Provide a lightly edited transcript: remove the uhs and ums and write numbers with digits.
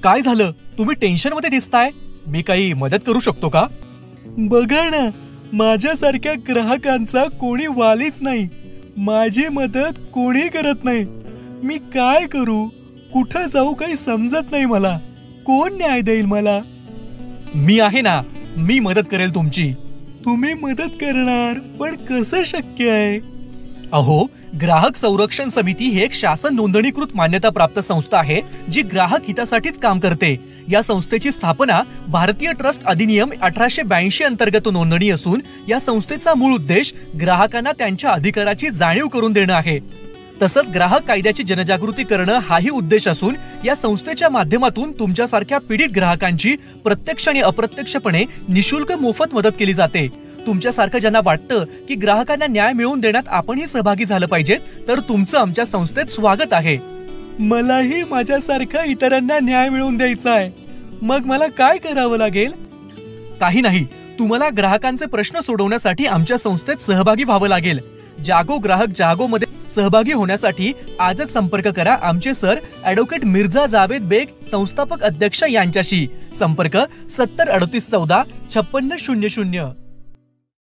काय झालं? तुम्ही टेन्शन मध्ये दिसताय. मी काही मदत करू शकतो का? बघा ना, माझ्यासारख्या ग्राहकांचा कोणी वालीच नाही. माझी मदत कोणी करत नाही. मी काय करू, कुठं जाऊ काही समजत नाही मला. कोण न्याय देईल मला? मी आहे ना, मी मदत करेल तुमची. तुम्ही मदत करणार, पण कसं शक्य आहे? अहो, ग्राहक संरक्षण समिती ही एक शासन नोंदणीकृत मान्यता प्राप्त संस्था आहे जी ग्राहक हितासाठीच काम करते. या संस्थेची स्थापना भारतीय ट्रस्ट अधिनियम 1882 अंतर्गत नोंदणी असून या संस्थेचा मूळ उद्देश ग्राहकांना त्यांच्या अधिकाराची जाणीव करून देणं आहे. तसंच ग्राहक कायद्याची जनजागृती करणं हाही उद्देश असून या संस्थेच्या माध्यमातून तुमच्यासारख्या पीडित ग्राहकांची प्रत्यक्ष आणि अप्रत्यक्षपणे निशुल्क मोफत मदत केली जाते. तुमच्यासारखं ज्यांना वाटतं की ग्राहकांना न्याय मिळवून देण्यात आपणही सहभागी झालं पाहिजे, तर तुमचं आमच्या संस्थेत स्वागत आहे. मलाही माझ्यासारखा इतरांना न्याय मिळवून द्यायचा आहे. मग मला काय करावं लागेल? काही नाही, तुम्हाला ग्राहकांचे प्रश्न सोडवण्यासाठी आमच्या संस्थेत सहभागी व्हावं लागेल. जागो ग्राहक जागो मध्ये सहभागी होण्यासाठी आजच संपर्क करा आमचे सर ॲडव्होकेट मिर्झा जावेद बेग, संस्थापक अध्यक्ष यांच्याशी. संपर्क 70 38 14 56 00.